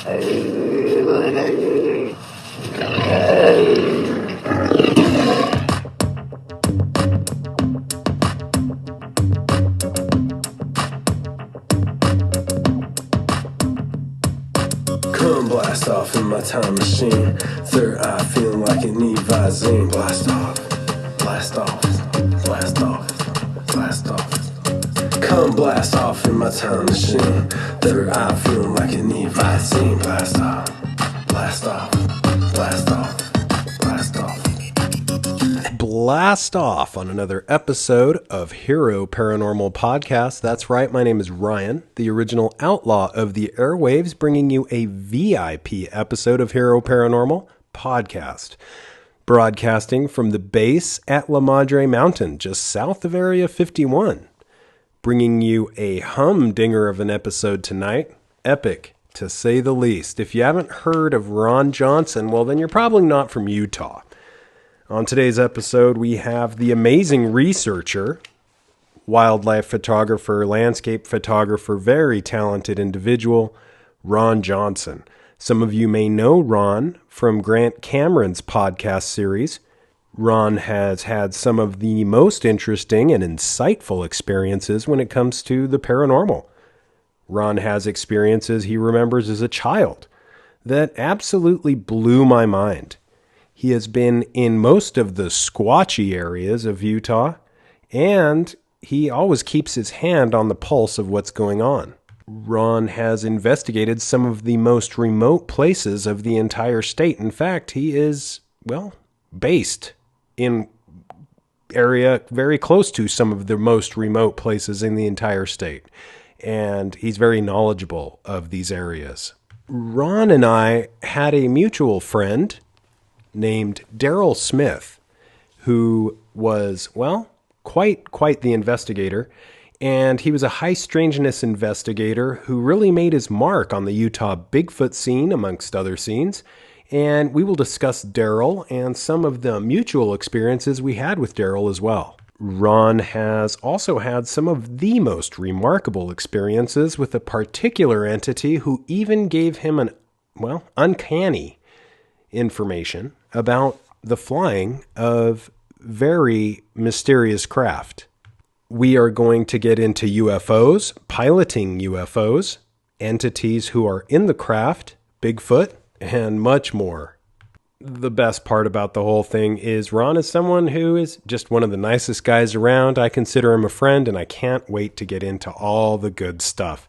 Come blast off in my time machine. Third eye feeling like it need Visine. Blast off, blast off, blast off, blast off. Come blast off in my time machine. Third eye feeling like it need Visine. Blast off, blast off, blast off, blast off. Blast off on another episode of Hero Paranormal Podcast. That's right, my name is Ryan, the original outlaw of the airwaves, bringing you a VIP episode of Hero Paranormal Podcast. Broadcasting from the base at La Madre Mountain, just south of Area 51. Bringing you a humdinger of an episode tonight. Epic, to say the least. If you haven't heard of Ron Johnson, well then you're probably not from Utah. On today's episode, we have the amazing researcher, wildlife photographer, landscape photographer, very talented individual, Ron Johnson. Some of you may know Ron from Grant Cameron's podcast series. Ron has had some of the most interesting and insightful experiences when it comes to the paranormal. Ron has experiences he remembers as a child that absolutely blew my mind. He has been in most of the squatchy areas of Utah, and he always keeps his hand on the pulse of what's going on. Ron has investigated some of the most remote places of the entire state. In fact, he is, based in area very close to some of the most remote places in the entire state. And he's very knowledgeable of these areas. Ron and I had a mutual friend named Daryl Smith, who was, quite the investigator. And he was a high strangeness investigator who really made his mark on the Utah Bigfoot scene, amongst other scenes. And we will discuss Daryl and some of the mutual experiences we had with Daryl as well. Ron has also had some of the most remarkable experiences with a particular entity who even gave him uncanny information about the flying of very mysterious craft. We are going to get into UFOs, piloting UFOs, entities who are in the craft, Bigfoot, and much more. The best part about the whole thing is Ron is someone who is just one of the nicest guys around. I consider him a friend, and I can't wait to get into all the good stuff.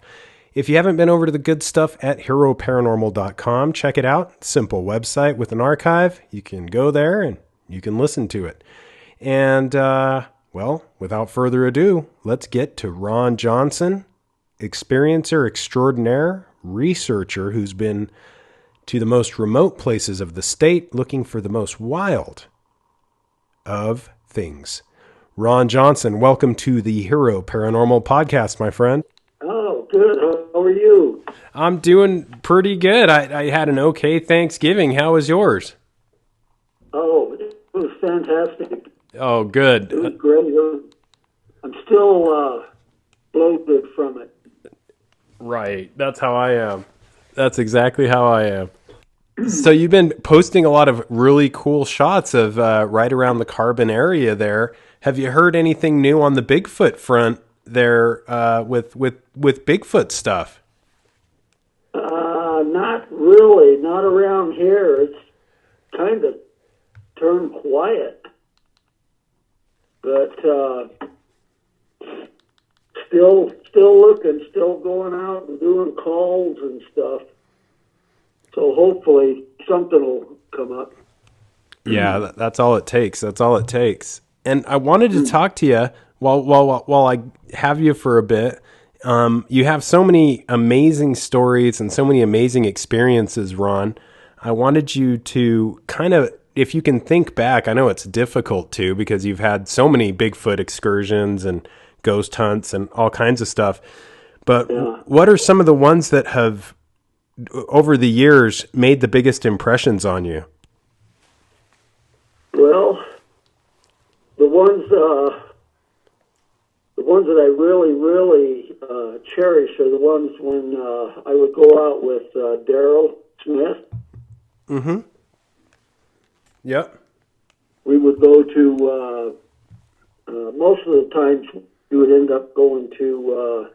If you haven't been over to the good stuff at heroparanormal.com, check it out. Simple website with an archive. You can go there and you can listen to it. And, without further ado, let's get to Ron Johnson, experiencer extraordinaire, researcher who's been to the most remote places of the state looking for the most wild of things. Ron Johnson, welcome to the Hero Paranormal Podcast, my friend. Oh, good. How are you? I'm doing pretty good. I had an okay Thanksgiving. How was yours? Oh, it was fantastic. Oh, good. It was great. I'm still bloated from it. Right. That's how I am. That's exactly how I am. So you've been posting a lot of really cool shots of right around the Carbon area there. Have you heard anything new on the Bigfoot front there with Bigfoot stuff? Not really. Not around here. It's kind of turned quiet. But still looking, still going out and doing calls and stuff. So hopefully something will come up. Yeah, that's all it takes. That's all it takes. And I wanted to talk to you while I have you for a bit. You have so many amazing stories and so many amazing experiences, Ron. I wanted you to kind of, if you can think back, I know it's difficult to because you've had so many Bigfoot excursions and ghost hunts and all kinds of stuff. But what are some of the ones that have, over the years, made the biggest impressions on you? Well, the ones ones that I really, really cherish are the ones when I would go out with Daryl Smith. Mm-hmm. Yep. We would go to, most of the times, we would end up going to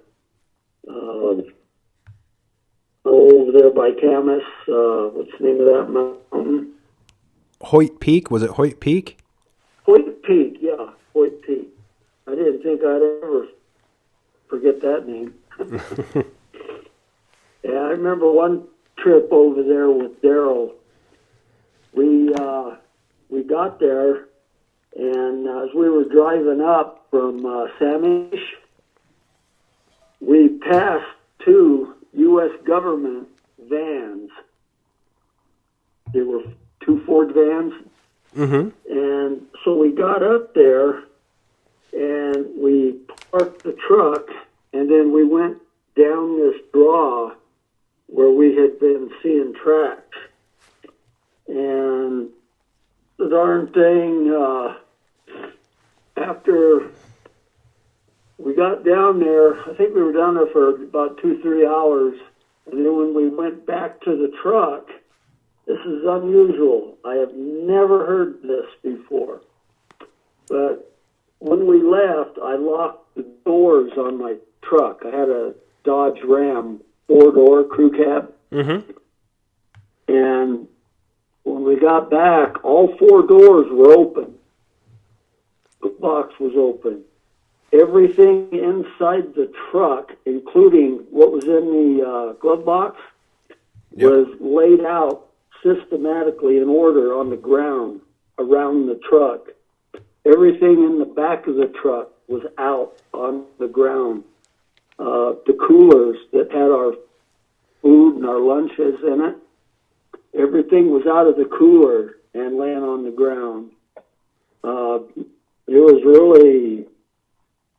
over there by Camas. What's the name of that mountain? Hoyt Peak? Was it Hoyt Peak? Hoyt Peak, yeah, Hoyt Peak. I didn't think I'd ever forget that name. Yeah, I remember one trip over there with Daryl. We got there, and as we were driving up from Samish, we passed two U.S. government vans. They were two Ford vans. Mm-hmm. And so we got up there, and we parked the truck, and then we went down this draw where we had been seeing tracks. And the darn thing, after we got down there, I think we were down there for about 2-3 hours, and then when we went back to the truck, this is unusual. I have never heard this before. But when we left, I locked the doors on my truck. I had a Dodge Ram 4-door crew cab. Mm-hmm. And when we got back, all 4 doors were open. The box was open. Everything inside the truck, including what was in the glove box, was laid out systematically in order on the ground around the truck. Everything in the back of the truck was out on the ground. The coolers that had our food and our lunches in it, everything was out of the cooler and laying on the ground. It was really,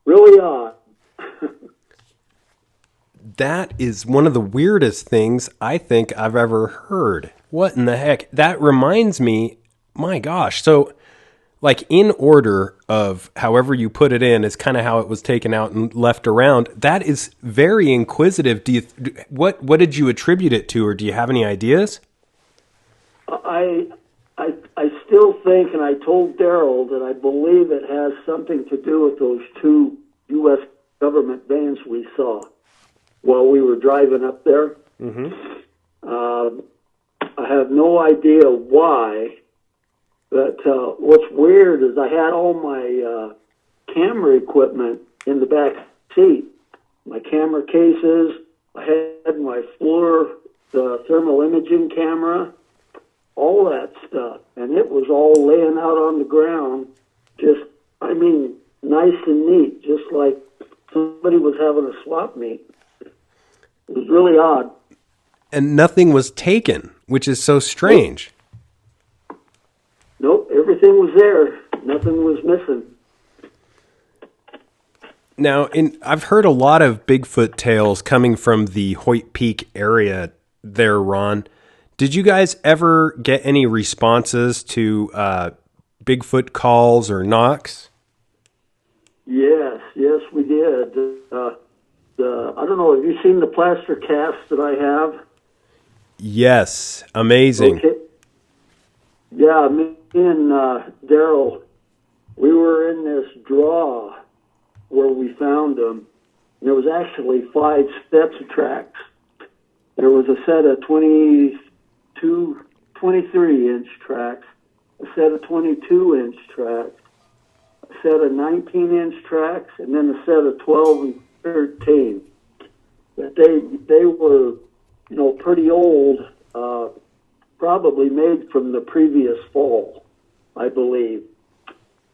really odd. That is one of the weirdest things I think I've ever heard. What in the heck? That reminds me, my gosh. So, like, in order of however you put it in is kind of how it was taken out and left around. That is very inquisitive. What did you attribute it to, or do you have any ideas? I still think, and I told Daryl that I believe it has something to do with those 2 U.S. government vans we saw while we were driving up there. Mm-hmm. I have no idea why, but what's weird is I had all my camera equipment in the back seat. My camera cases, I had my the thermal imaging camera, all that stuff, and it was all laying out on the ground, just, I mean, nice and neat, just like somebody was having a swap meet. It was really odd. And nothing was taken, which is so strange. Nope, everything was there. Nothing was missing. Now, I've heard a lot of Bigfoot tales coming from the Hoyt Peak area there, Ron. Did you guys ever get any responses to Bigfoot calls or knocks? Yes, we did. I don't know, have you seen the plaster cast that I have? Yes, amazing. Okay. Yeah, me and Daryl, we were in this draw where we found them. There was actually 5 steps of tracks. There was a set of 23-inch tracks, a set of 22-inch tracks, a set of 19-inch tracks, and then a set of 12 and 13. But they were, pretty old, probably made from the previous fall, I believe.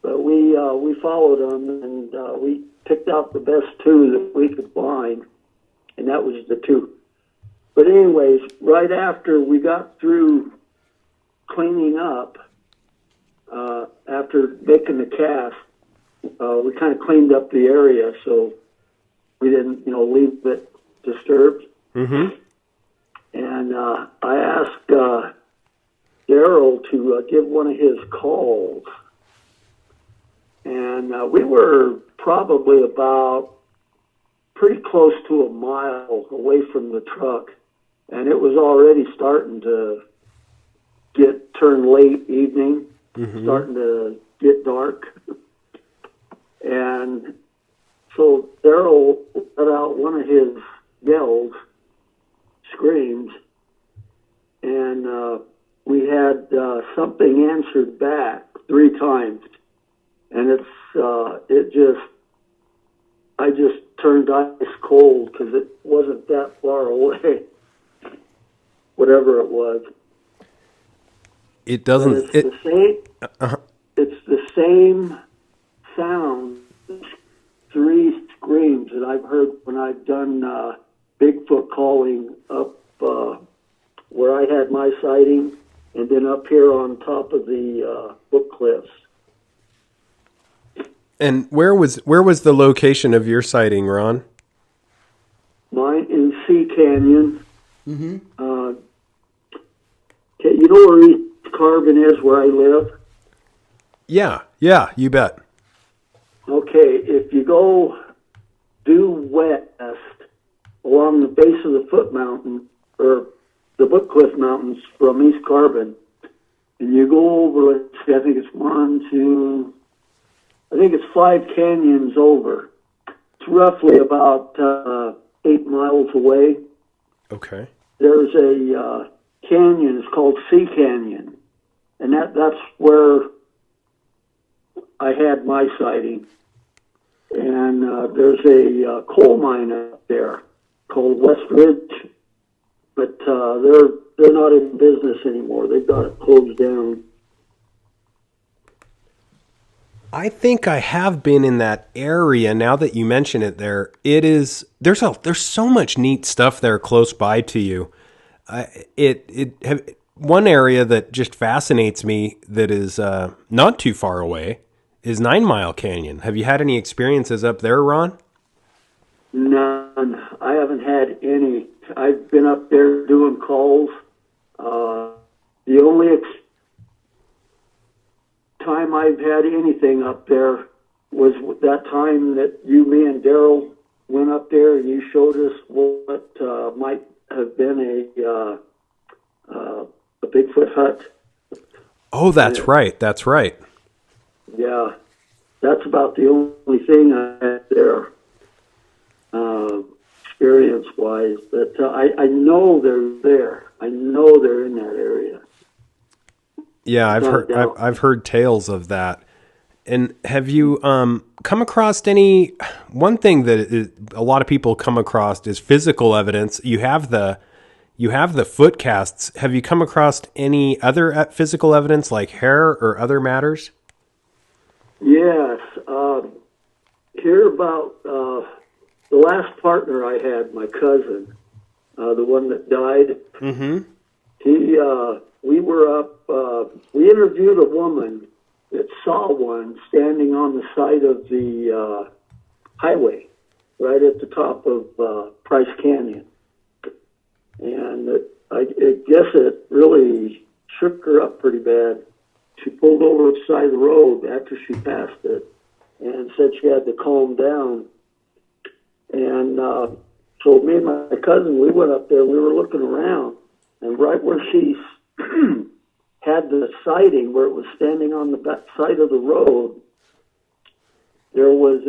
But we followed them, and we picked out the best 2 that we could find, and that was the 2. But anyways, right after we got through cleaning up, after making the cast, we kind of cleaned up the area so we didn't, leave it disturbed. Mm-hmm. And I asked Daryl to give one of his calls. And we were probably about pretty close to a mile away from the truck, and it was already starting to turn late evening, starting to get dark. And so Daryl let out one of his yells, screams, and we had something answered back 3 times, and I just turned ice cold because it wasn't that far away, whatever it was. It doesn't. It's the same. It's the same sound, 3 screams that I've heard when I've done Bigfoot calling up where I had my sighting, and then up here on top of the Book Cliffs. And where was the location of your sighting, Ron? Mine in Sea Canyon. Okay, you know where East Carbon is, where I live? Yeah, you bet. Okay, if you go due west along the base of the Foot Mountain, or the Book Cliff Mountains from East Carbon, and you go over, let's see, I think it's 5 canyons over. It's roughly about 8 miles away. Okay. There's a canyon, it's called Sea Canyon, and that's where I had my sighting. And there's a coal mine up there called West Ridge, but they're not in business anymore. They've got it closed down. I think I have been in that area. Now that you mention it, there's so much neat stuff there close by to you. One area that just fascinates me that is not too far away is 9 Mile Canyon. Have you had any experiences up there, Ron? None. I haven't had any. I've been up there doing calls. The only time I've had anything up there was that time that me and Daryl went up there and you showed us what might have been a Bigfoot hut. Oh, that's right. That's right. Yeah, that's about the only thing I had there, experience-wise. But I know they're there. I know they're in that area. Yeah, I've heard tales of that. And have you come across any? One thing that a lot of people come across is physical evidence. You have the foot casts. Have you come across any other physical evidence like hair or other matters? Yes. Hear about the last partner I had, my cousin, the one that died. Mm-hmm. We were up. We interviewed a woman that saw one standing on the side of the highway, right at the top of Price Canyon, and I guess it really shook her up pretty bad. She pulled over to the side of the road after she passed it and said she had to calm down. And so me and my cousin, we went up there, we were looking around, and right where she had the sighting, where it was standing on the back side of the road, there was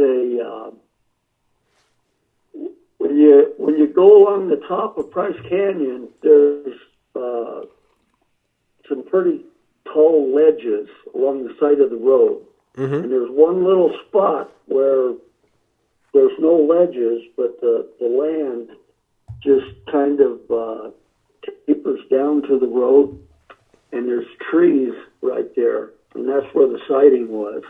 when you go along the top of Price Canyon, there's some pretty tall ledges along the side of the road. Mm-hmm. And there's one little spot where there's no ledges, but the land just kind of tapers down to the road, and there's trees right there, and that's where the sighting was.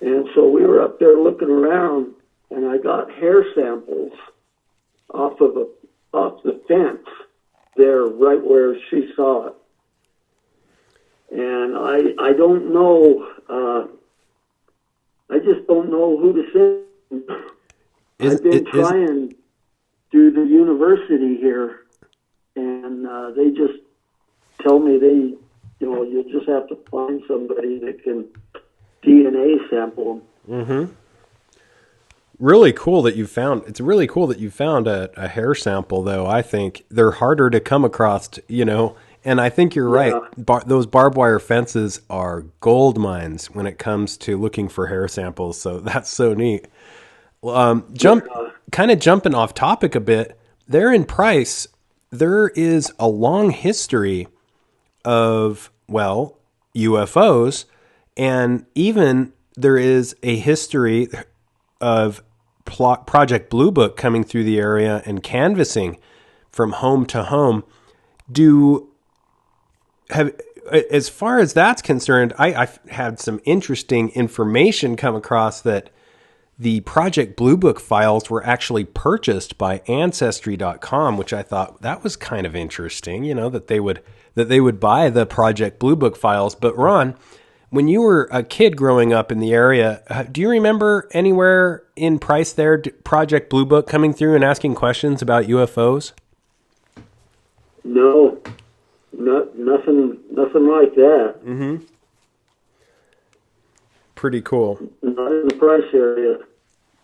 And so we were up there looking around, and I got hair samples off the fence there, right where she saw it. And I don't know. I just don't know who to send. I've been trying through the university here, and they just tell me you just have to find somebody that can DNA sample them. Mm-hmm. really cool that you found. It's really cool that you found a hair sample, though. I think they're harder to come across, And I think you're right. Those barbed wire fences are gold mines when it comes to looking for hair samples. So that's so neat. Kind of jumping off topic a bit. There in Price, there is a long history of UFOs, and even there is a history of Project Blue Book coming through the area and canvassing from home to home. As far as that's concerned, I've had some interesting information come across that the Project Blue Book files were actually purchased by Ancestry.com, which I thought that was kind of interesting, that they would buy the Project Blue Book files. But Ron, when you were a kid growing up in the area, do you remember anywhere in Price there, Project Blue Book coming through and asking questions about UFOs? No, nothing like that. Mm-hmm. Pretty cool. Not in the Price area.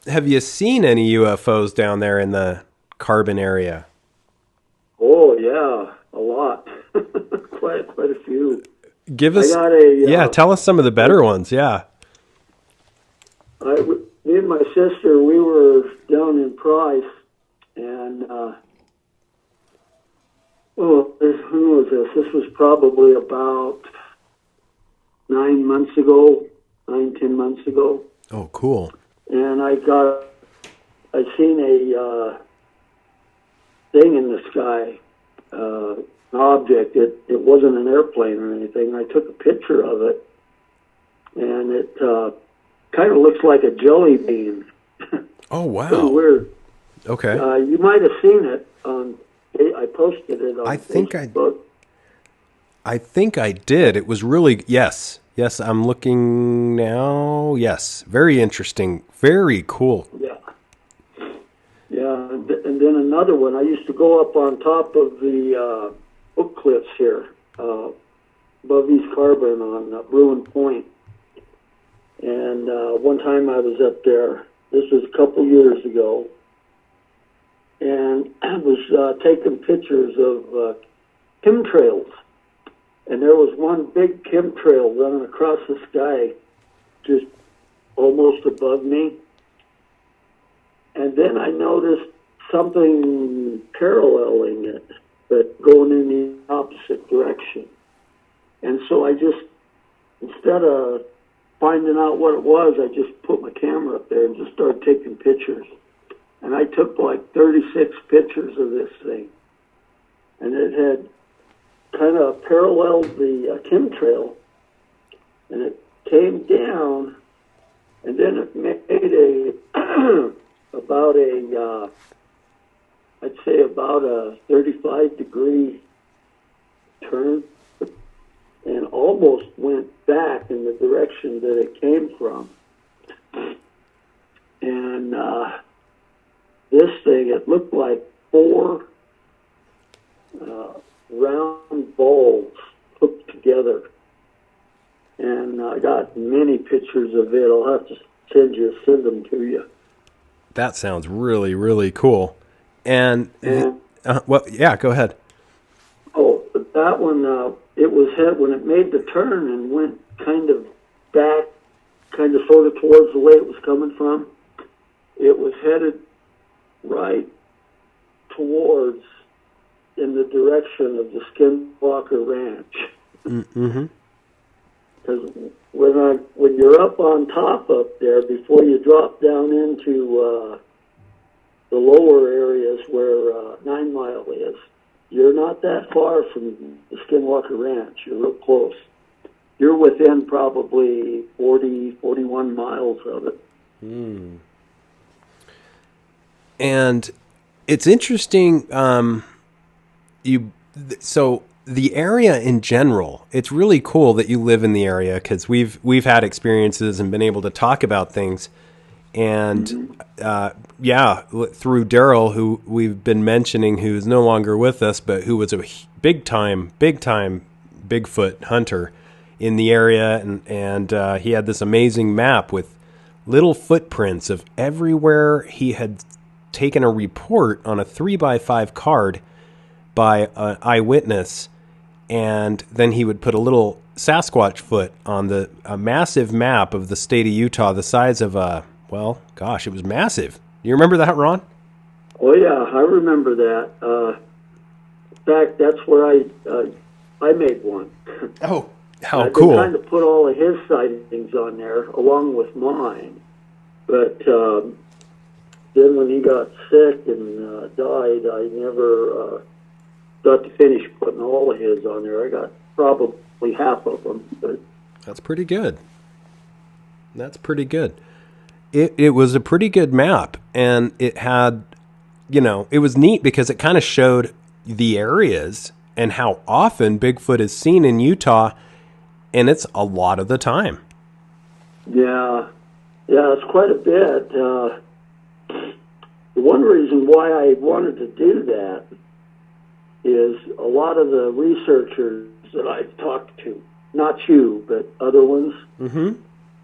Have you seen any UFOs down there in the Carbon area? Oh yeah, a lot. quite a few. Give us, tell us some of the better ones. Yeah. Me and my sister, we were down in Price, and when was this? This was probably about 10 months ago. Oh, cool. And I seen a thing in the sky, an object. It wasn't an airplane or anything. I took a picture of it, and it kind of looks like a jelly bean. Oh, wow. Pretty weird. Okay. You might have seen it on. I posted it on Facebook. I think I did. It was really, yes, I'm looking now. Yes, very interesting. Very cool. Yeah. And then another one. I used to go up on top of the book cliffs here, above East Carbon on Bruin Point. And one time I was up there. This was a couple years ago. And I was taking pictures of chemtrails. And there was one big chemtrail running across the sky, just almost above me. And then I noticed something paralleling it, but going in the opposite direction. And so I just, instead of finding out what it was, I just put my camera up there and just started taking pictures. And I took like 36 pictures of this thing. And it had kind of paralleled the chemtrail. And it came down, and then it made about a 35-degree turn, and almost went back in the direction that it came from. And this thing, it looked like 4 round balls hooked together. And I got many pictures of it. I'll have to send them to you. That sounds really, really cool. And go ahead. Oh, that one, it was when it made the turn and went kind of back, kind of sort of towards the way it was coming from. It was headed right towards, in the direction of the Skinwalker Ranch. Mm-hmm. Because when you're up on top up there, before you drop down into the lower areas where 9 Mile is, you're not that far from the Skinwalker Ranch. You're real close. You're within probably 41 miles of it. Mm. And it's interesting. So the area in general, it's really cool that you live in the area, because we've had experiences and been able to talk about things. And through Daryl, who we've been mentioning, who's no longer with us, but who was a big time Bigfoot hunter in the area, and he had this amazing map with little footprints of everywhere he had taken a report on a 3x5 card by an eyewitness, and then he would put a little Sasquatch foot on a massive map of the state of Utah, the size of it was massive. You remember that, Ron? Oh yeah, I remember that. In fact, that's where I made one. Oh, how I've cool! been trying to put all of his sightings on there along with mine, but then when he got sick and died, I never got to finish putting all of his on there. I got probably half of them, but that's pretty good. That's pretty good. It was a pretty good map, and it had, it was neat because it kind of showed the areas and how often Bigfoot is seen in Utah, and it's a lot of the time. Yeah, it's quite a bit. The one reason why I wanted to do that is a lot of the researchers that I've talked to, not you, but other ones,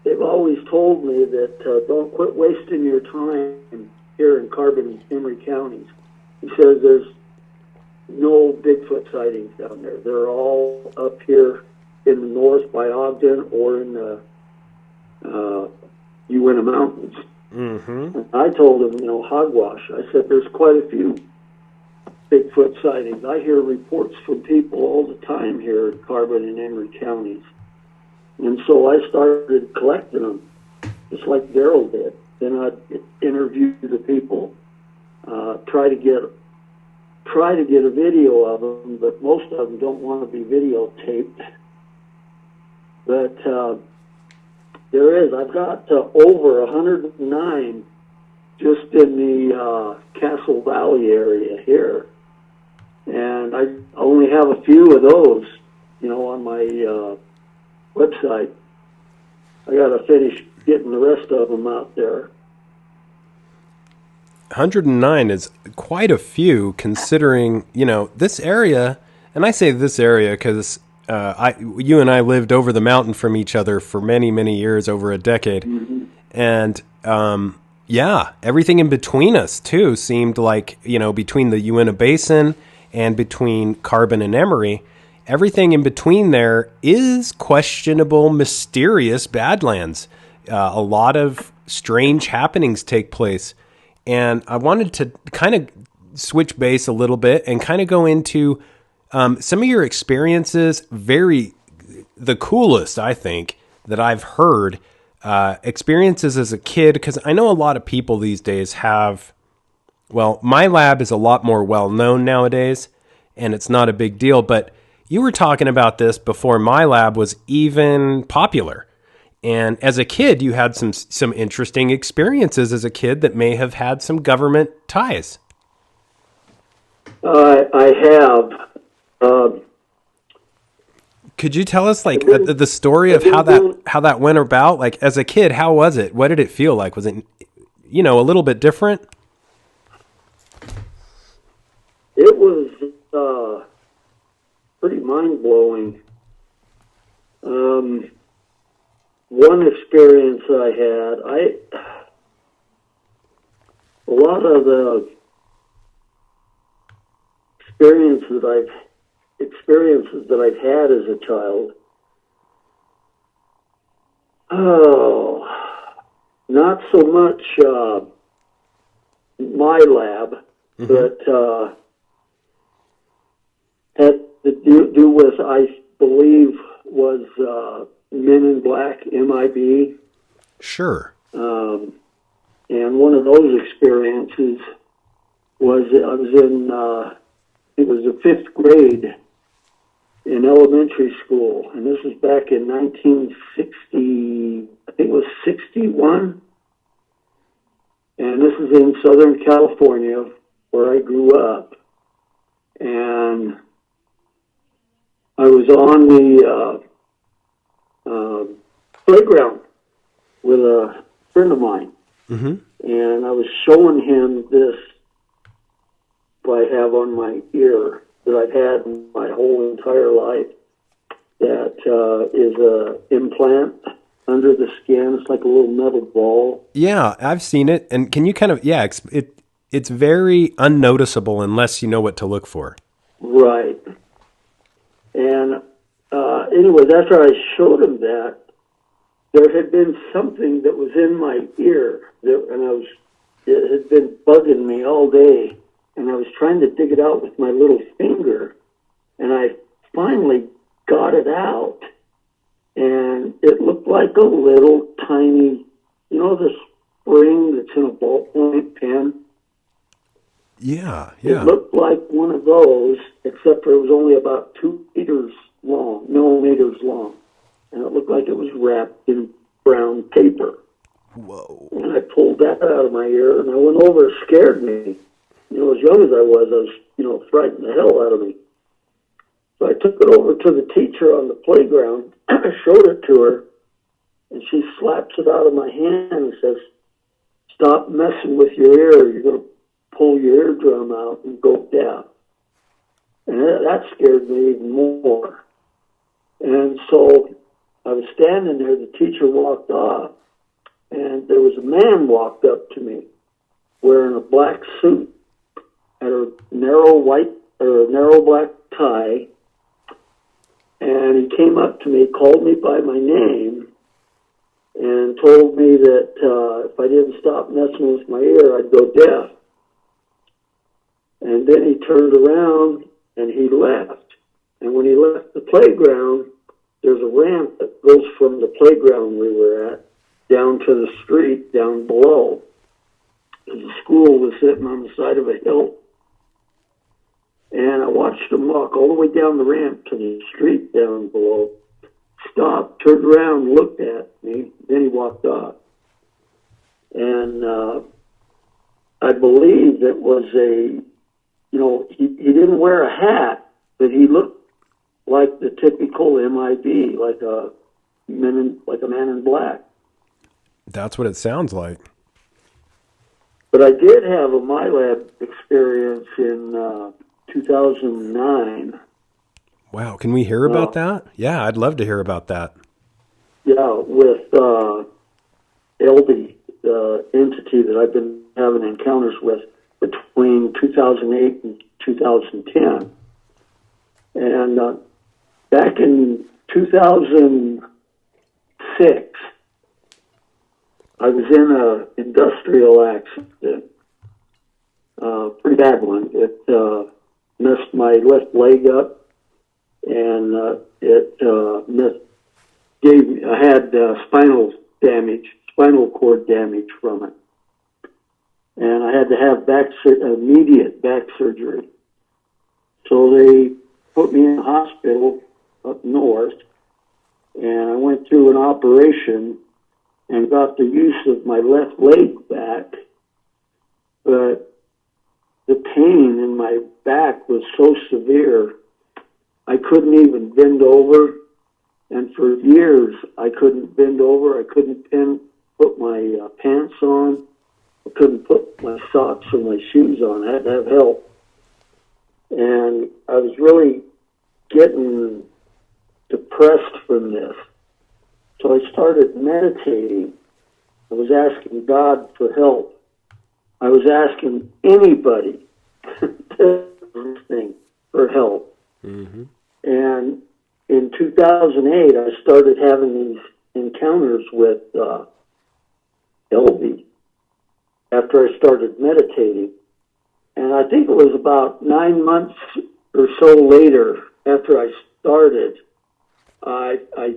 they've always told me that don't quit wasting your time here in Carbon and Emery counties. He says there's no Bigfoot sightings down there. They're all up here in the north by Ogden or in the Uinta Mountains. And I told him, hogwash. I said there's quite a few Bigfoot sightings. I hear reports from people all the time here in Carbon and Emery counties. And so I started collecting them, just like Daryl did. Then I'd interview the people, try to get a video of them, but most of them don't want to be videotaped. But there is. I've got over 109 just in the Castle Valley area here. And I only have a few of those, on my website. I got to finish getting the rest of them out there. 109 is quite a few considering, this area, and I say this area because you and I lived over the mountain from each other for many, many years, over a decade. And, everything in between us too seemed like, between the Uinta Basin and between Carbon and Emery, everything in between there is questionable, mysterious Badlands. A lot of strange happenings take place. And I wanted to kind of switch base a little bit and kind of go into some of your experiences, the coolest, I think, that I've heard, experiences as a kid, because I know a lot of people these days have, my lab is a lot more well-known nowadays, and it's not a big deal, but you were talking about this before my lab was even popular. And as a kid, you had some interesting experiences as a kid that may have had some government ties. I have. Could you tell us the story of how that went about? Like as a kid, how was it? What did it feel like? Was it, a little bit different? It was pretty mind-blowing. One experience I had, a lot of the experiences that I've had as a child, not so much my lab, but had to do with, I believe, was Men in Black, MIB. Sure. And one of those experiences was I was in, it was the 5th grade in elementary school, and this was back in 1960, I think it was 61. And this is in Southern California, where I grew up. And I was on the playground with a friend of mine, and I was showing him this I have on my ear that I've had my whole entire life. That is a implant under the skin. It's like a little metal ball. Yeah, I've seen it. And can you kind of, yeah, it's very unnoticeable unless you know what to look for. Right. And anyways, after I showed him that, there had been something that was in my ear, and it had been bugging me all day, and I was trying to dig it out with my little finger, and I finally got it out, and it looked like a little tiny, the spring that's in a ballpoint pen. Yeah, It yeah. looked like one of those, except for it was only about 2 millimeters long. And it looked like it was wrapped in brown paper. Whoa. And I pulled that out of my ear, and I went over. It scared me. As young as I was, frightened the hell out of me. So I took it over to the teacher on the playground. I showed it to her, and she slaps it out of my hand and says, "Stop messing with your ear. You're going to pull your eardrum out and go deaf." And that scared me even more. And so I was standing there, the teacher walked off, and there was a man walked up to me wearing a black suit, had a narrow black tie, and he came up to me, called me by my name, and told me that if I didn't stop messing with my ear, I'd go deaf. And then he turned around and he left. And when he left the playground, there's a ramp that goes from the playground we were at down to the street down below. The school was sitting on the side of a hill. And I watched him walk all the way down the ramp to the street down below, stopped, turned around, looked at me, then he walked off. And I believe it was he didn't wear a hat, but he looked like the typical MIB, like a man in black. That's what it sounds like. But I did have a MyLab experience in 2009. Wow. Can we hear about that? Yeah, I'd love to hear about that. Yeah, with LB, the entity that I've been having encounters with between 2008 and 2010. And back in 2006, I was in an industrial accident, pretty bad one. It messed my left leg up, and I had spinal cord damage from it. And I had to have immediate back surgery. So they put me in a hospital up north, and I went through an operation and got the use of my left leg back. But the pain in my back was so severe, I couldn't even bend over. And for years, I couldn't bend over. I couldn't put my pants on. I couldn't put my socks or my shoes on. I had to have help. And I was really getting depressed from this. So I started meditating. I was asking God for help. I was asking anybody listening for help. Mm-hmm. And in 2008, I started having these encounters with LB after I started meditating. And I think it was about 9 months or so later after I started, I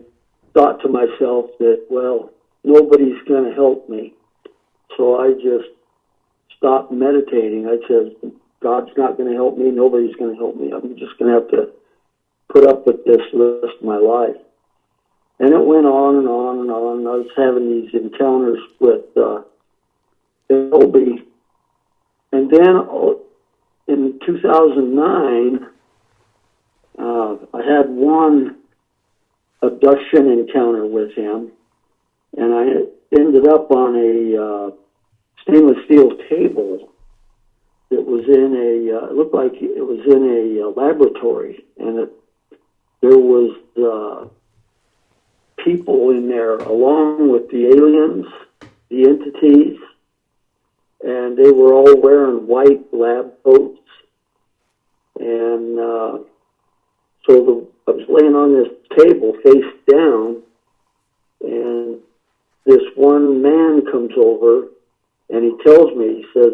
thought to myself that, well, nobody's going to help me. So I just stopped meditating. I said, God's not going to help me. Nobody's going to help me. I'm just going to have to put up with this the rest of my life. And it went on and on and on. I was having these encounters with LB. And then in 2009, I had one abduction encounter with him, and I ended up on a stainless steel table that was in it looked like it was in a laboratory, and there was people in there, along with the aliens, the entities, and they were all wearing white lab coats. And I was laying on this table face down, and this one man comes over, and he tells me, he says,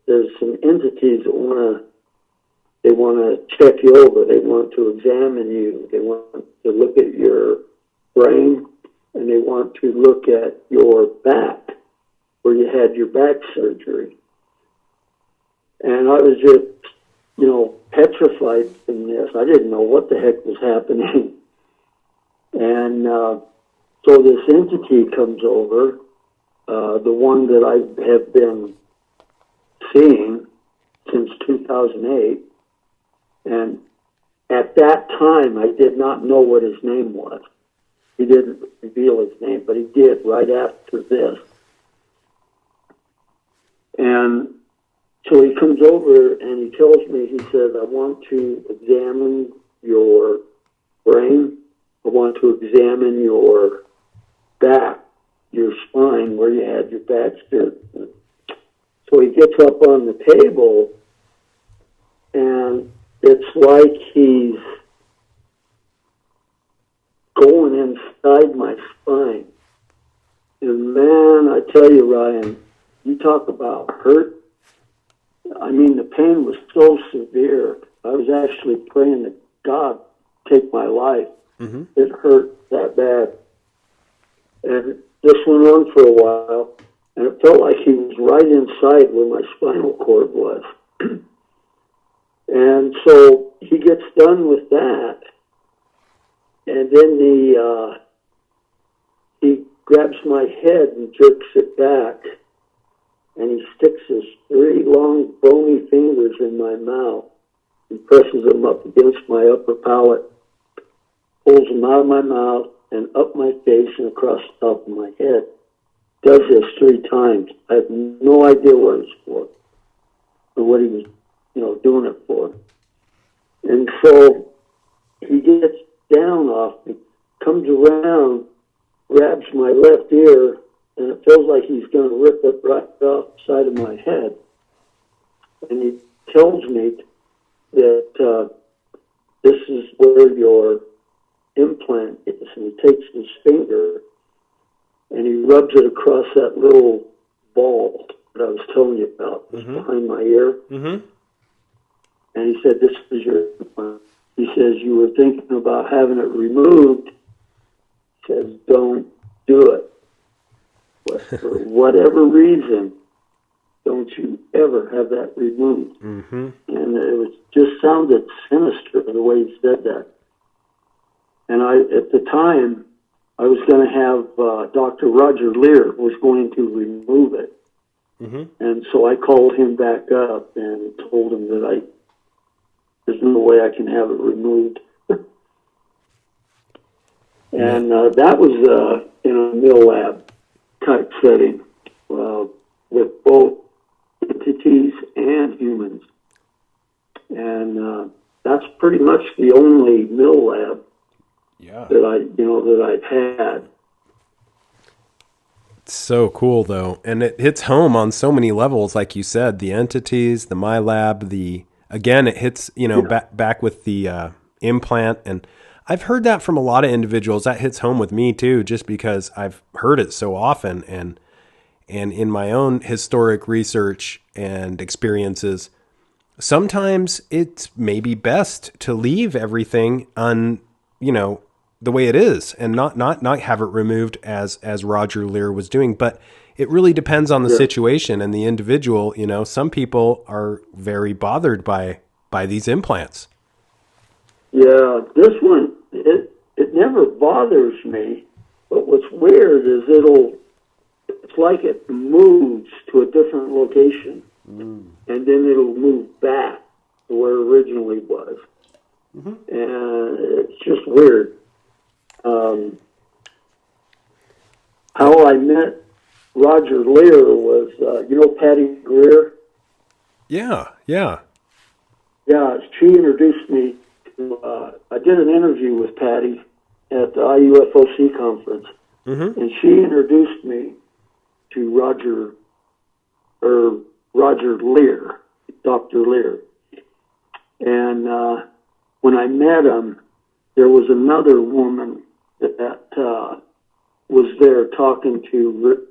there's some entities that want to check you over. They want to examine you. They want to look at your brain, and they want to look at your back, where you had your back surgery. And I was just, petrified from this. I didn't know what the heck was happening. And so this entity comes over, the one that I have been seeing since 2008. And at that time, I did not know what his name was. He didn't reveal his name, but he did right after this. And so he comes over and he tells me, he says, I want to examine your brain. I want to examine your back, your spine, where you had your back surgery. So he gets up on the table, and it's like he's going inside my spine. And man, I tell you, Ryan, you talk about hurt. I mean, the pain was so severe. I was actually praying that God take my life. Mm-hmm. It hurt that bad. And this went on for a while, and it felt like he was right inside where my spinal cord was. And so he gets done with that, and then he grabs my head and jerks it back, and he sticks his 3 long, bony fingers in my mouth and presses them up against my upper palate, pulls them out of my mouth and up my face and across the top of my head. Does this 3 times. I have no idea what it was for, or what he was, doing it for. And so he gets down off me, comes around, grabs my left ear, and it feels like he's going to rip it right off the side of my head. And he tells me that this is where your implant is. And he takes his finger and he rubs it across that little ball that I was telling you about, behind my ear. Mm-hmm. And he said, this is your implant. He says, you were thinking about having it removed. He says, don't do it. But for whatever reason, don't you ever have that removed. Mm-hmm. And it just sounded sinister the way he said that. And at the time, I was going to have Dr. Roger Lear was going to remove it. Mm-hmm. And so I called him back up and told him that there's no way I can have it removed. And that was in a mill lab type setting with both entities and humans. And that's pretty much the only mill lab that I've had. It's so cool though. And it hits home on so many levels, like you said, the entities, the MyLab, again, it hits, back with the implant. And I've heard that from a lot of individuals. That hits home with me too, just because I've heard it so often. And in my own historic research and experiences, sometimes it's maybe best to leave everything on, the way it is and not have it removed as Roger Lear was doing. But it really depends on the situation and the individual. Some people are very bothered by these implants. Yeah, this one, it never bothers me. But what's weird is it's like it moves to a different location. And then it'll move back to where it originally was. Mm-hmm. And it's just weird. How I met Roger Lear was, Patty Greer? Yeah. Yeah, she introduced me to, I did an interview with Patty, at the IUFOC conference, Mm-hmm. and she introduced me to Roger Lear, Dr. Lear. And when I met him, there was another woman that was there talking to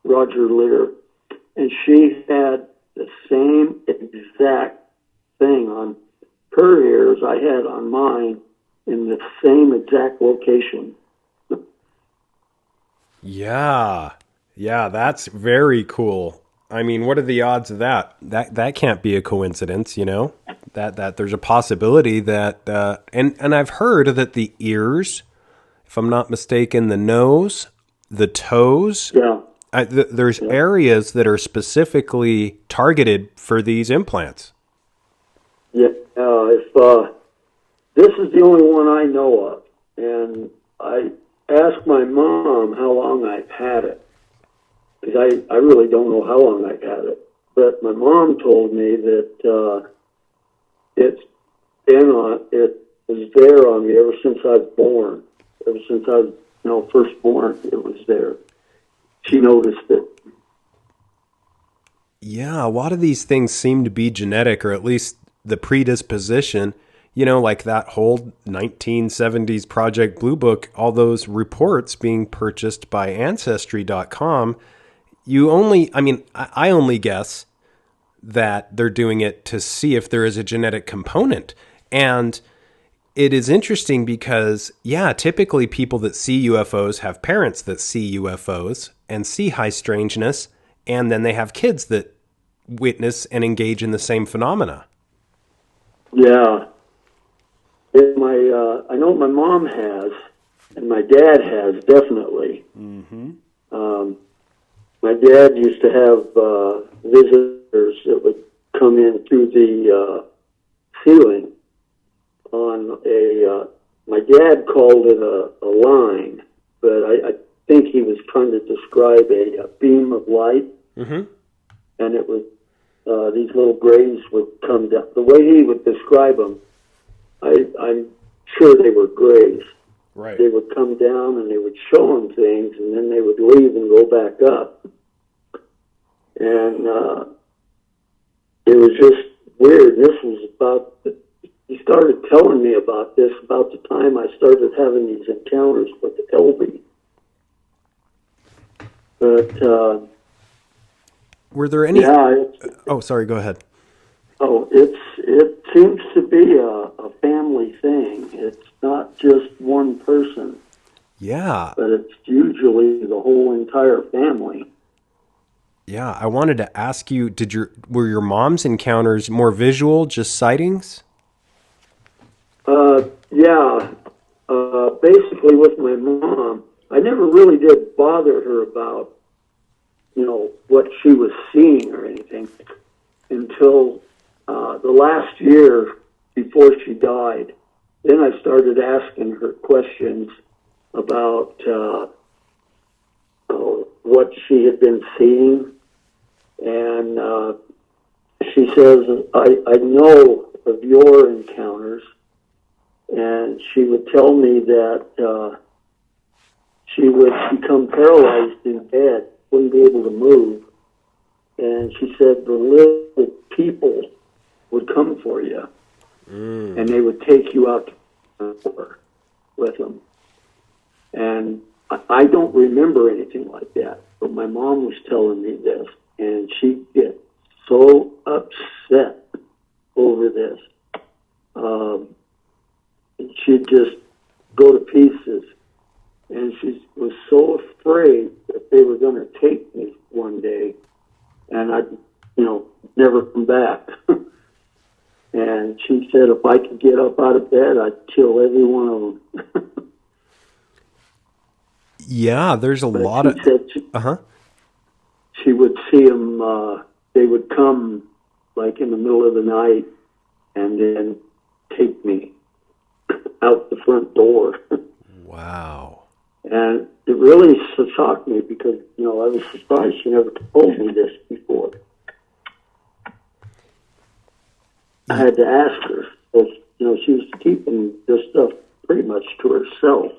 Roger Lear, and she had the same exact thing on her ears I had on mine in the same exact location. Yeah. Yeah, that's very cool. I mean, what are the odds of that? That can't be a coincidence, you know? That there's a possibility that and I've heard that the ears, if I'm not mistaken, the nose, the toes, Yeah. there's areas that are specifically targeted for these implants. Yeah. If this is the only one I know of, and I asked my mom how long I've had it, because I really don't know how long I've had it. But my mom told me that it was there on me ever since I was born. Ever since I was, first born, it was there. She noticed it. Yeah, a lot of these things seem to be genetic, or at least the predisposition. You know, like that whole 1970s Project Blue Book, all those reports being purchased by Ancestry.com. I only guess that they're doing it to see if there is a genetic component. And it is interesting because, yeah, typically people that see UFOs have parents that see UFOs and see high strangeness, and then they have kids that witness and engage in the same phenomena. Yeah. I know my mom has, and my dad has, definitely. Mm-hmm. My dad used to have visitors that would come in through the ceiling on my dad called it a line, but I think he was trying to describe a beam of light. Mm-hmm. And it was, these little grays would come down. The way he would describe them, I'm sure they were grays. Right. They would come down and they would show him things, and then they would leave and go back up. And it was just weird. This was he started telling me about this about the time I started having these encounters with Elby. But were there any? yeah, Oh, sorry. Go ahead. it seems to be a family thing. It's not just one person, Yeah. but it's usually the whole entire family. Yeah. I wanted to ask you, were your mom's encounters more visual, just sightings? Yeah. Basically, with my mom, I never really did bother her about, what she was seeing or anything until the last year before she died. Then I started asking her questions about what she had been seeing. And she says, I know of your encounters. And she would tell me that she would become paralyzed in bed, wouldn't be able to move. And she said the little people would come for you, and they would take you out to the door with them. And I don't remember anything like that, but my mom was telling me this, and she'd get so upset over this. She'd just go to pieces. And she was so afraid that they were going to take me one day, and I'd, never come back. And she said if I could get up out of bed, I'd kill every one of them. Yeah, there's a lot of... Uh-huh. She would see them, they would come, like, in the middle of the night, and then take me out the front door. Wow. And it really shocked me because, I was surprised she never told me this before. I had to ask her. Because, she was keeping this stuff pretty much to herself.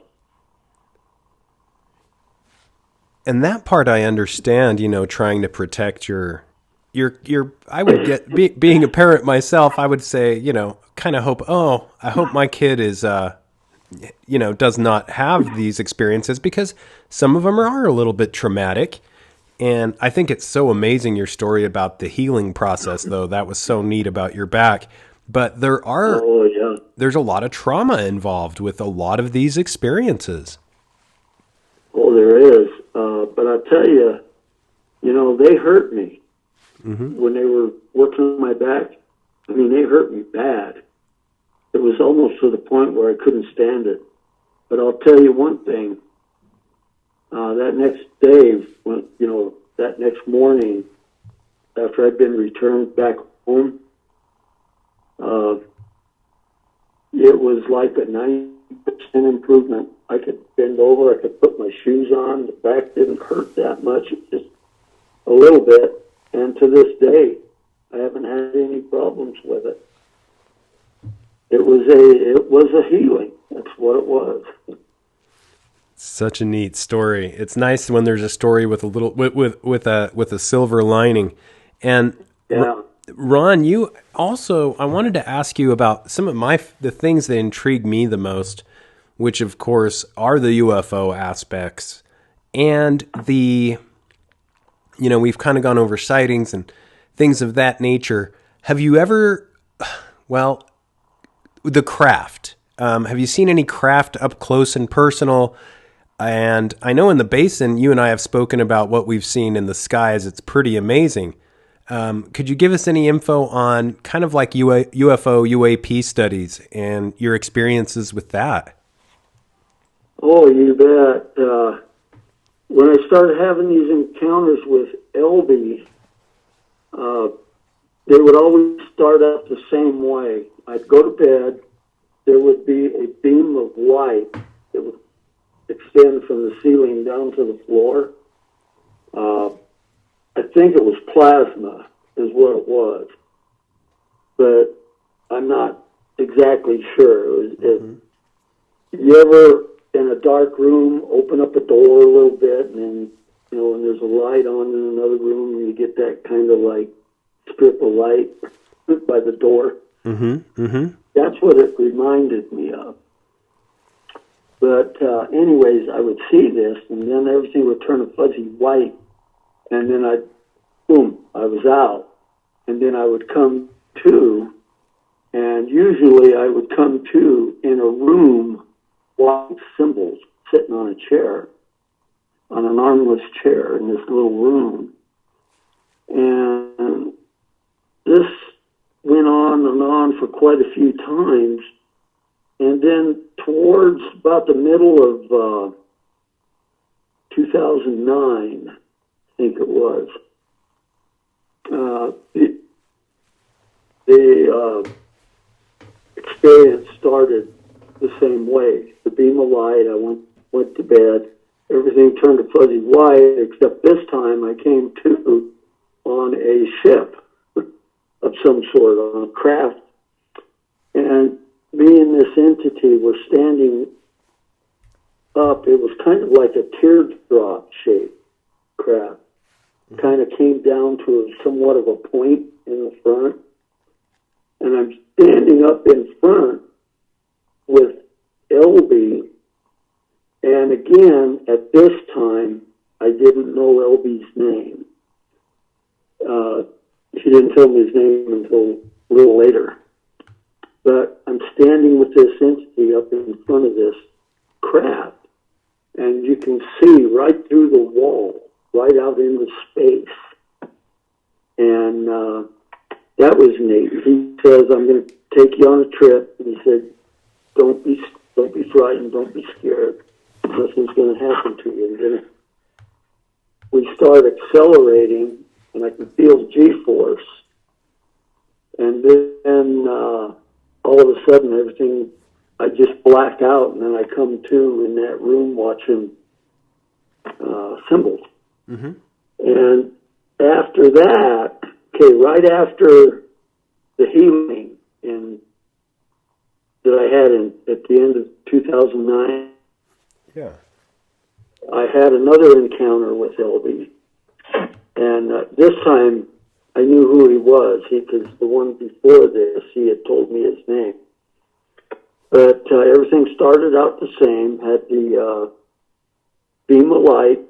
And that part I understand, trying to protect your, I would being a parent myself, I would say, kind of hope, I hope my kid is, does not have these experiences, because some of them are a little bit traumatic. And I think it's so amazing, your story about the healing process, though. That was so neat about your back. But there's a lot of trauma involved with a lot of these experiences. Oh, there is. But I'll tell you, they hurt me when they were working on my back. I mean, they hurt me bad. It was almost to the point where I couldn't stand it. But I'll tell you one thing. That next day, that next morning, after I'd been returned back home, it was like a 90% improvement. I could bend over, I could put my shoes on, the back didn't hurt that much, just a little bit. And to this day, I haven't had any problems with it. It was a healing. That's what it was. Such a neat story. It's nice when there's a story with a little with a silver lining. And yeah. Ron, you also, I wanted to ask you about some of the things that intrigue me the most, which of course are the UFO aspects and we've kind of gone over sightings and things of that nature. Have you ever, the craft, have you seen any craft up close and personal? And I know in the basin, you and I have spoken about what we've seen in the skies. It's pretty amazing. Could you give us any info on kind of like UFO, UAP studies and your experiences with that? Oh, you bet. When I started having these encounters with LB, they would always start out the same way. I'd go to bed. There would be a beam of light that would extend from the ceiling down to the floor. I think it was plasma is what it was, but I'm not exactly sure. You ever in a dark room open up a door a little bit and then, and there's a light on in another room and you get that kind of like strip of light by the door? Mm-hmm. Mm-hmm. That's what it reminded me of. But anyways, I would see this, and then everything would turn a fuzzy white, and then I was out. And then I would come to, and usually I would come to in a room watching symbols, sitting on a chair, on an armless chair in this little room. And this went on and on for quite a few times. And then towards about the middle of 2009, I think it was, the experience started the same way. The beam of light, I went to bed. Everything turned to fuzzy white, except this time I came to on a ship of some sort, on a craft. And me and this entity were standing up. It was kind of like a teardrop shaped craft. Kind of came down to somewhat of a point in the front. And I'm standing up in front with LB. And again, at this time, I didn't know LB's name. She didn't tell me his name until a little later. But I'm standing with this entity up in front of this craft, and you can see right through the wall, right out into space. And that was neat. He says, "I'm going to take you on a trip." And he said, don't be frightened, don't be scared. Nothing's going to happen to you. And then we start accelerating, and I can feel G-force. And then all of a sudden, everything, I just black out, and then I come to in that room watching symbols. Mm-hmm. And after that, right after the healing that I had at the end of 2009, yeah, I had another encounter with Elby, and this time I knew who he was, because the one before this, he had told me his name. But everything started out the same, had the beam of light,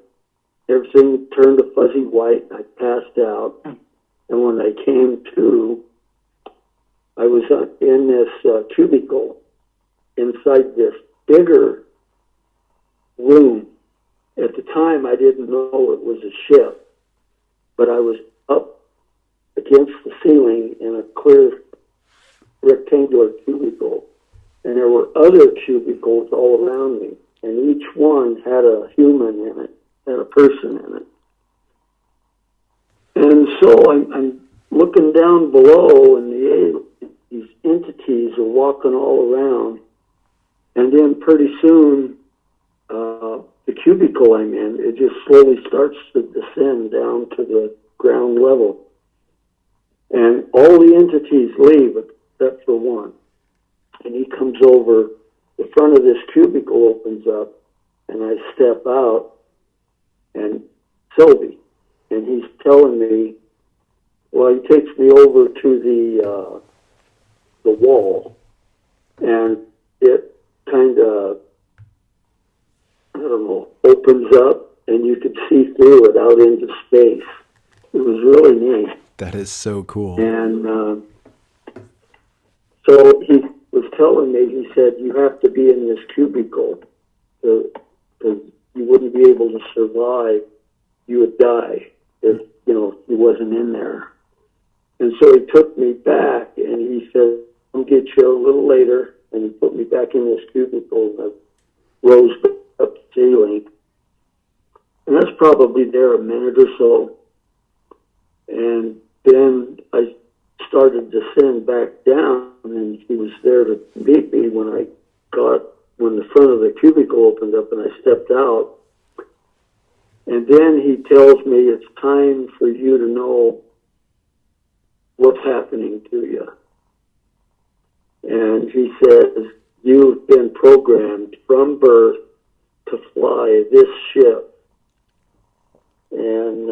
everything turned to fuzzy white, I passed out, and when I came to, I was in this cubicle inside this bigger room. At the time, I didn't know it was a ship, but I was up against the ceiling in a clear rectangular cubicle, and there were other cubicles all around me, and each one had a human in it, had a person in it. And so I'm looking down below, and these entities are walking all around, and then pretty soon, the cubicle I'm in, it just slowly starts to descend down to the ground level. And all the entities leave except for one. And he comes over, the front of this cubicle opens up, and I step out, and Sylvie, and he's telling me, well, he takes me over to the wall, and it kind of, I don't know, opens up, and you could see through it out into space. It was really neat. That is so cool. And so he was telling me, he said, you have to be in this cubicle because you wouldn't be able to survive. You would die if, he wasn't in there. And so he took me back, and he said, I'll get you a little later. And he put me back in this cubicle, and I rose up the ceiling. And that's probably there a minute or so. And then I started to descend back down, and he was there to meet me when the front of the cubicle opened up and I stepped out. And then he tells me it's time for you to know what's happening to you. And he says, you've been programmed from birth to fly this ship. And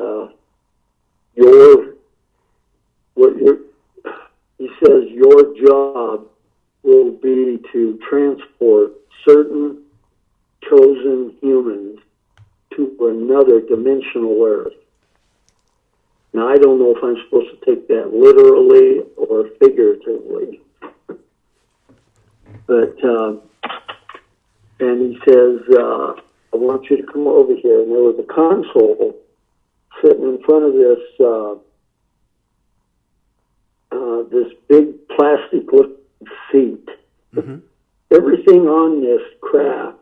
he says your job will be to transport certain chosen humans to another dimensional Earth. Now, I don't know if I'm supposed to take that literally or figuratively. But, and he says, I want you to come over here. And there was a console sitting in front of this big plastic-looking seat. Mm-hmm. Everything on this craft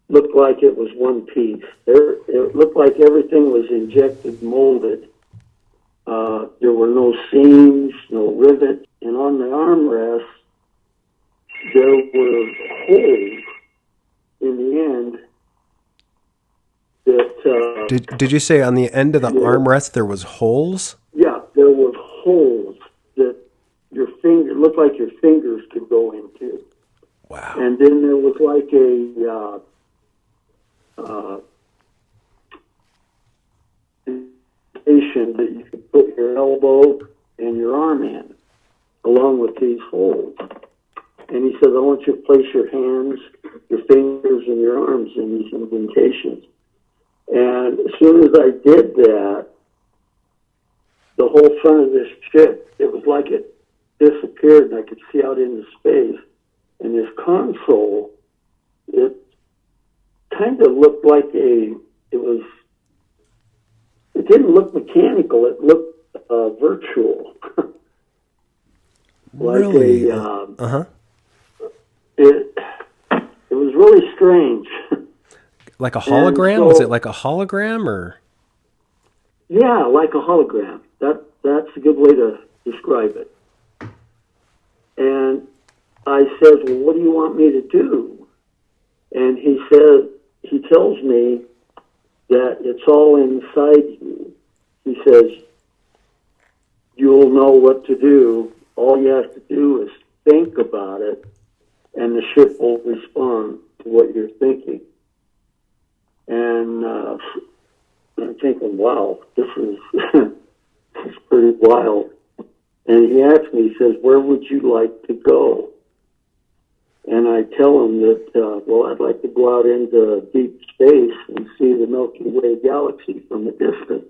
looked like it was one piece. It looked like everything was injected, molded. There were no seams, no rivets, and on the armrest, there were holes in the end that... Did you say on the end of the armrest there was holes? Yeah, there were holes that your finger looked like your fingers could go into. Wow. And then there was like station that you could put your elbow and your arm in, along with these holes. And he said, I want you to place your hands, your fingers, and your arms in these indentations. And as soon as I did that, the whole front of this ship, it was like it disappeared, and I could see out into space. And this console, it kind of looked like it didn't look mechanical, it looked virtual. Like really? It was really strange. Like a hologram? Was it like a hologram or? Yeah, like a hologram. That's a good way to describe it. And I said, well, what do you want me to do? And he tells me that it's all inside you. He says, you'll know what to do. All you have to do is think about it, and the ship will respond to what you're thinking. And I'm thinking, wow, this is, this is pretty wild. And he asked me, he says, where would you like to go? And I tell him that, well, I'd like to go out into deep space and see the Milky Way galaxy from a distance.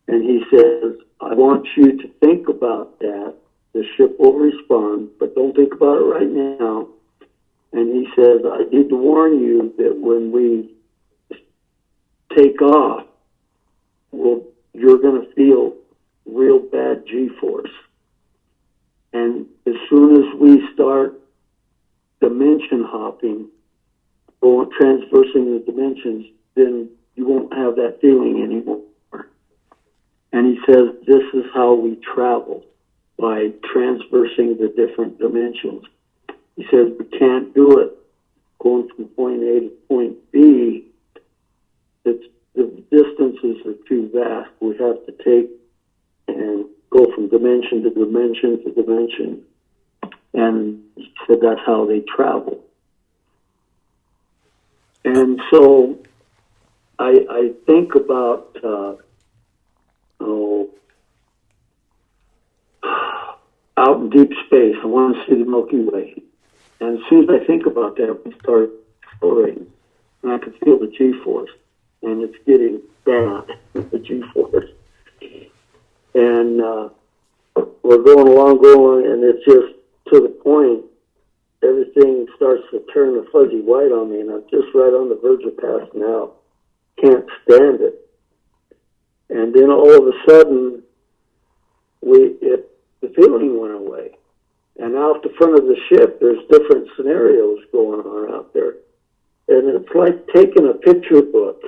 And he says, I want you to think about that. The ship will respond, but don't think about it right now. And he says, I need to warn you that when we take off, well, you're going to feel real bad G-force. And as soon as we start dimension hopping, or transversing the dimensions, then you won't have that feeling anymore. And he says, this is how we travel, by transversing the different dimensions. He says, we can't do it going from point A to point B. The distances are too vast. We have to take and go from dimension to dimension to dimension. And he said that's how they travel. And so I think about, out in deep space, I want to see the Milky Way. And as soon as I think about that, we start exploring. And I can feel the G-force. And it's getting bad, the G-force. And we're going along, and it's just to the point, everything starts to turn a fuzzy white on me, and I'm just right on the verge of passing out. Can't stand it. And then all of a sudden, the feeling went away. And out the front of the ship, there's different scenarios going on out there. And it's like taking a picture book,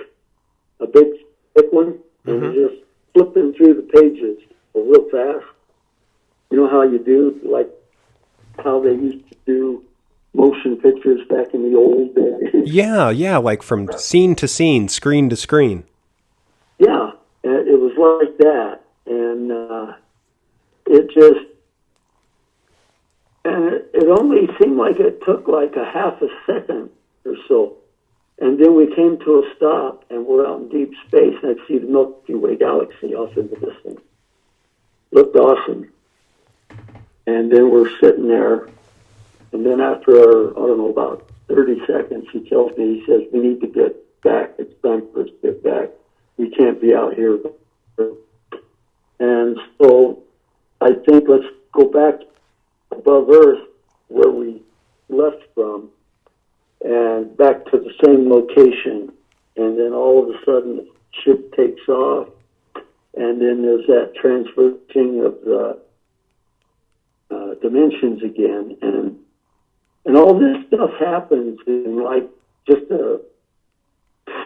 a big, thick one, and just flipping through the pages real fast. You know how you do, like how they used to do motion pictures back in the old days? Yeah, like from scene to scene, screen to screen. Yeah, it was like that. And it just, and it only seemed like it took like a half a second or so. And then we came to a stop, and we're out in deep space, and I see the Milky Way galaxy off in the distance. Looked awesome. And then we're sitting there, and then after, I don't know, about 30 seconds, he tells me, he says, we need to get back. It's time for us to get back. We can't be out here. And so I think let's go back above Earth where we left from and back to the same location. And then all of a sudden the ship takes off, and then there's that transversing of the dimensions again. And all this stuff happens in like just a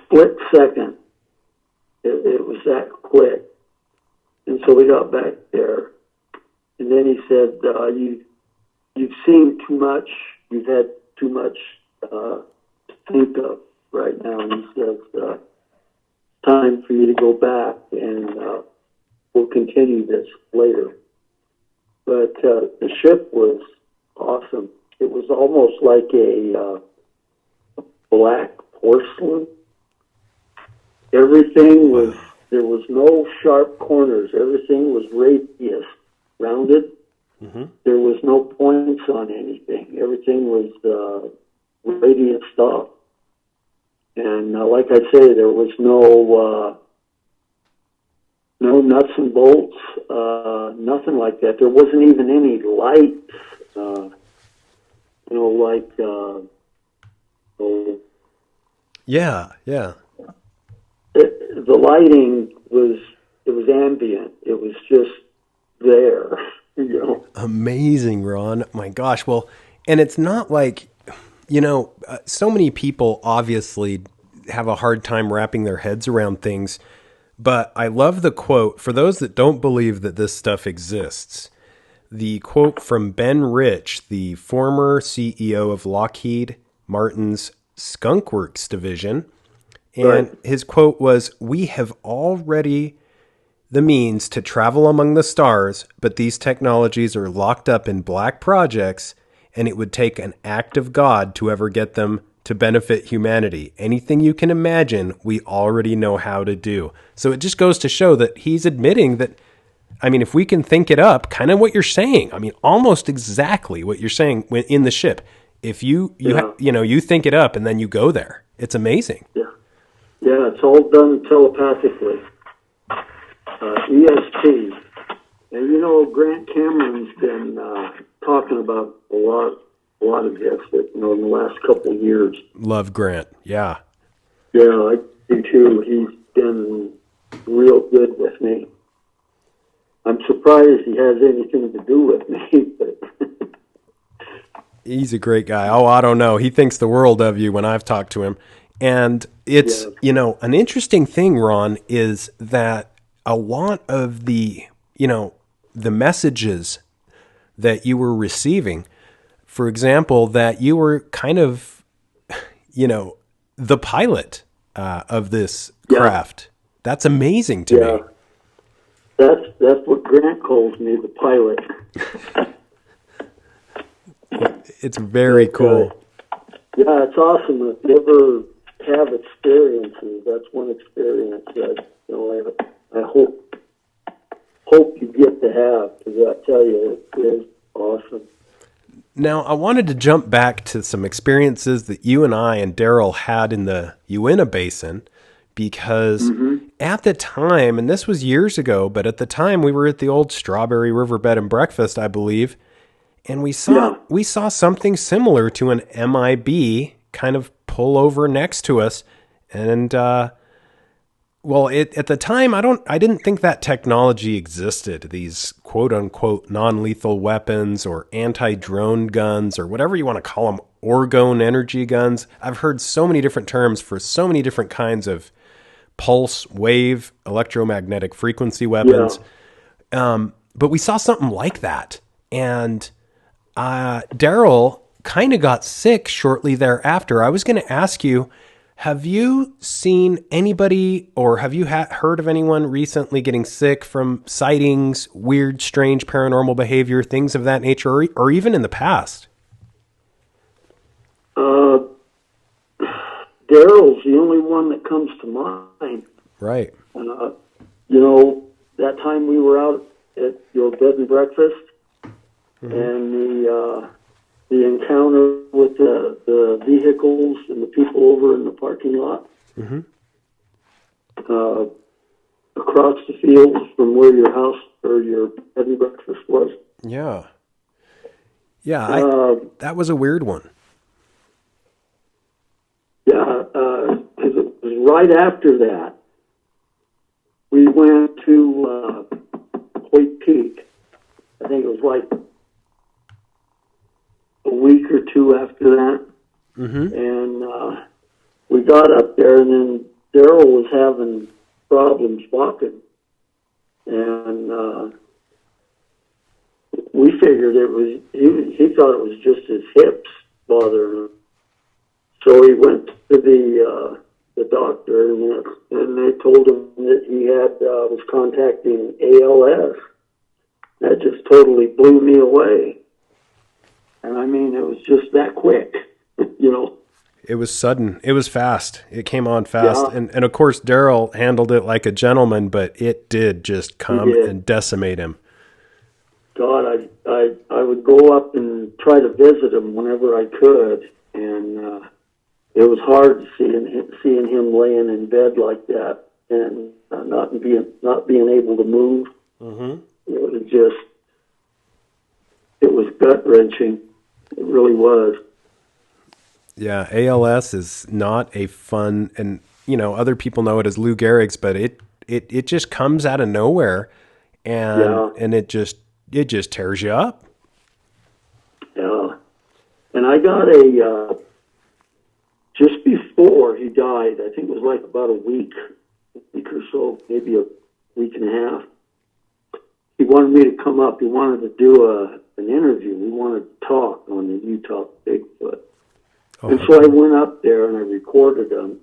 split second. It was that quick. And so we got back there. And then he said, you've seen too much. You've had too much to think of right now. And he says, time for you to go back, and we'll continue this later. But the ship was awesome. It was almost like a black porcelain. Everything was, there was no sharp corners. Everything was radius, rounded. There was no points on anything. Everything was radiant stuff. And like I say, there was no nuts and bolts, nothing like that. There wasn't even any lights, Yeah. The lighting was ambient. It was just there, Amazing, Ron. My gosh. Well, and it's not like, so many people obviously have a hard time wrapping their heads around things, but I love the quote, for those that don't believe that this stuff exists, the quote from Ben Rich, the former CEO of Lockheed Martin's Skunk Works division. And his quote was, "We have already the means to travel among the stars, but these technologies are locked up in black projects, and it would take an act of God to ever get them to benefit humanity. Anything you can imagine, we already know how to do. So it just goes to show that he's admitting that, I mean, if we can think it up, kind of what you're saying, I mean, almost exactly what you're saying in the ship. If you you think it up and then you go there, it's amazing. Yeah, it's all done telepathically. ESP. And Grant Cameron's been talking about a lot of this, in the last couple of years. Love Grant. Yeah. Yeah, I do too. He's been real good with me. I'm surprised he has anything to do with me, but he's a great guy. Oh, I don't know. He thinks the world of you when I've talked to him. And it's, an interesting thing, Ron, is that a lot of the messages that you were receiving, for example, that you were kind of, the pilot of this craft. That's amazing to me. That's what Grant calls me, the pilot. It's very cool. Yeah, it's awesome. If you ever have experiences, that's one experience that I hope you get to have, because I tell you, it is awesome. Now, I wanted to jump back to some experiences that you and I and Daryl had in the Uinta Basin, because at the time, and this was years ago, but at the time we were at the old Strawberry River Bed and Breakfast, I believe, and we saw something similar to an MIB kind of pull over next to us, and at the time I didn't think that technology existed. These quote unquote non-lethal weapons or anti-drone guns or whatever you want to call them, orgone energy guns. I've heard so many different terms for so many different kinds of pulse wave electromagnetic frequency weapons. But we saw something like that, and Daryl kind of got sick shortly thereafter. I was going to ask you, have you seen anybody, or have you heard of anyone recently getting sick from sightings, weird, strange paranormal behavior, things of that nature, or even in the past? Daryl's the only one that comes to mind. Right. That time we were out at your bed and breakfast, and the encounter with the vehicles and the people over in the parking lot, across the fields from where your house or your bed and breakfast was. Yeah. That was a weird one. Yeah, because it was right after that we went to Hoyt Peak. I think it was like a week or two after that. And we got up there, and then Daryl was having problems walking. And we figured he thought it was just his hips bothering him. So he went to the doctor, and they told him that he was contacting ALS. That just totally blew me away. And I mean, it was just that quick, It was sudden. It was fast. It came on fast. Yeah. And of course, Daryl handled it like a gentleman, but it did just come and decimate him. God, I would go up and try to visit him whenever I could, and it was hard seeing him laying in bed like that and not being able to move. It was gut wrenching. It really was. Yeah, ALS is not a fun, and other people know it as Lou Gehrig's, but it just comes out of nowhere, and it just tears you up. Yeah, and I got just before he died, I think it was like about a week or so, maybe a week and a half. He wanted me to come up. He wanted to do an interview. We wanted to talk on the Utah Bigfoot. Oh. And so I went up there and I recorded them.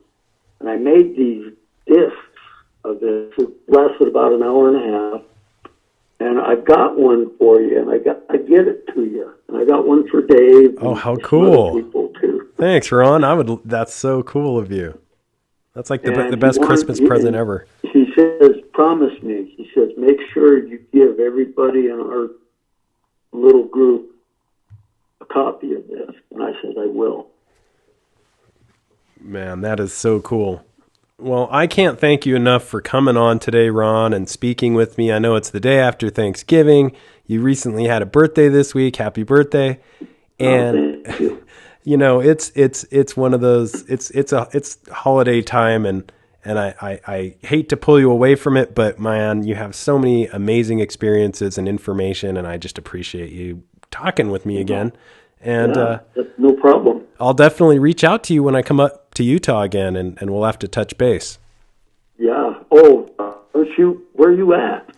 And I made these discs of this. It lasted about an hour and a half. And I've got one for you, and I get it to you. And I got one for Dave. Oh, how cool. People too. Thanks, Ron. That's so cool of you. That's like the And best he wanted- Christmas present ever. He says, promise me. He says, make sure you give everybody in our little group a copy of this. And I said, I will. Man, that is so cool. Well, I can't thank you enough for coming on today, Ron, and speaking with me. I know it's the day after Thanksgiving. You recently had a birthday this week. Happy birthday. And Thank you. you know, it's one of those, it's holiday time, and I hate to pull you away from it, but man, you have so many amazing experiences and information, and I just appreciate you talking with me again. And That's no problem. I'll definitely reach out to you when I come up to Utah again, and we'll have to touch base. Yeah. Oh, where are you at?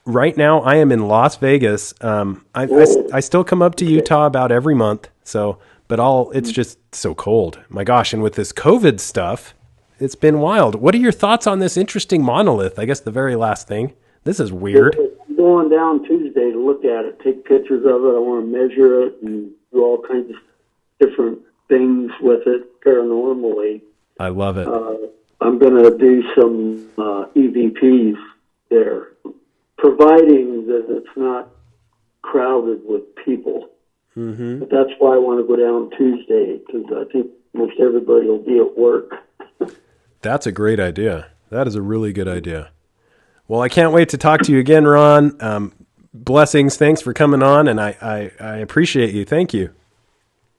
Right now I am in Las Vegas. I still come up to Utah about every month. So, but it's just so cold. My gosh. And with this COVID stuff, it's been wild. What are your thoughts on this interesting monolith? I guess the very last thing. This is weird. I'm going down Tuesday to look at it, take pictures of it. I want to measure it and do all kinds of different things with it paranormally. I love it. I'm going to do some EVPs there, providing that it's not crowded with people. Mm-hmm. But that's why I want to go down Tuesday, because I think most everybody will be at work. That's a great idea. That is a really good idea. Well, I can't wait to talk to you again, Ron. Blessings. Thanks for coming on, and I appreciate you. Thank you.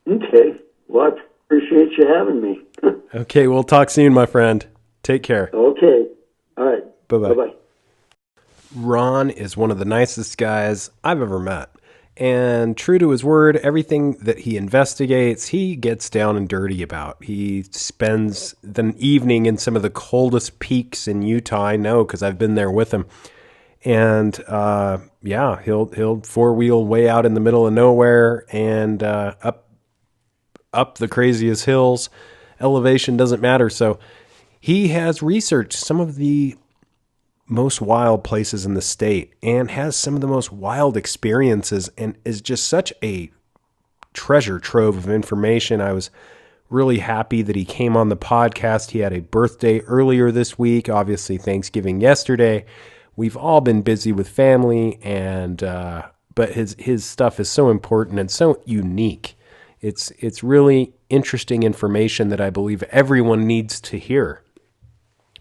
Okay. Well, I appreciate you having me. Okay, we'll talk soon, my friend. Take care. Okay. All right. Bye-bye. Bye-bye. Ron is one of the nicest guys I've ever met. And true to his word, everything that he investigates, he gets down and dirty about. He spends the evening in some of the coldest peaks in Utah. I know, because I've been there with him. And he'll four-wheel way out in the middle of nowhere and up the craziest hills. Elevation doesn't matter. So he has researched some of the most wild places in the state and has some of the most wild experiences, and is just such a treasure trove of information. I was really happy that he came on the podcast. He had a birthday earlier this week, obviously Thanksgiving yesterday. We've all been busy with family, and but his stuff is so important and so unique. It's really interesting information that I believe everyone needs to hear.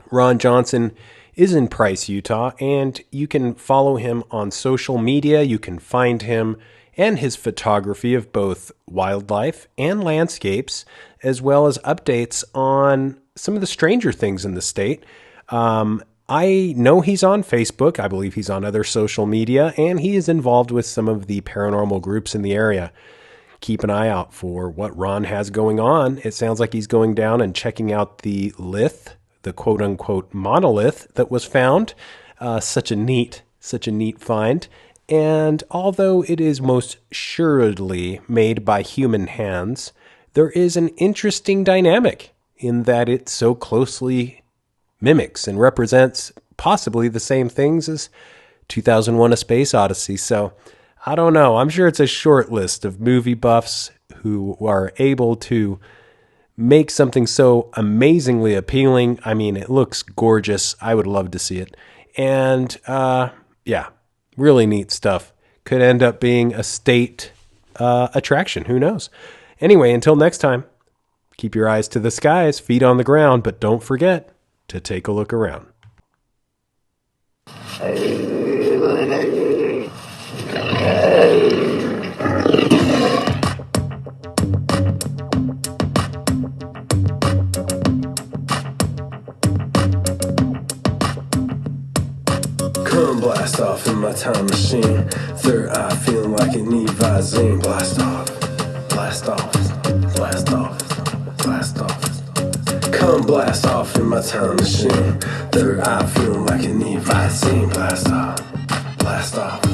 Ron Johnson is in Price, Utah, and you can follow him on social media. You can find him and his photography of both wildlife and landscapes, as well as updates on some of the stranger things in the state. I know he's on Facebook. I believe he's on other social media, and he is involved with some of the paranormal groups in the area. Keep an eye out for what Ron has going on. It sounds like he's going down and checking out the lith, the quote-unquote monolith that was found. Such a neat find. And although it is most assuredly made by human hands, there is an interesting dynamic in that it so closely mimics and represents possibly the same things as 2001: A Space Odyssey. So I don't know. I'm sure it's a short list of movie buffs who are able to make something so amazingly appealing. I mean, it looks gorgeous. I would love to see it. And really neat stuff. Could end up being a state attraction. Who knows? Anyway, until next time, keep your eyes to the skies, feet on the ground, but don't forget to take a look around. Come blast off in my time machine. Third eye feeling like it need Visine. Blast off, blast off, blast off, blast off. Come blast off in my time machine. Third eye feeling like it need Visine. Blast off, blast off.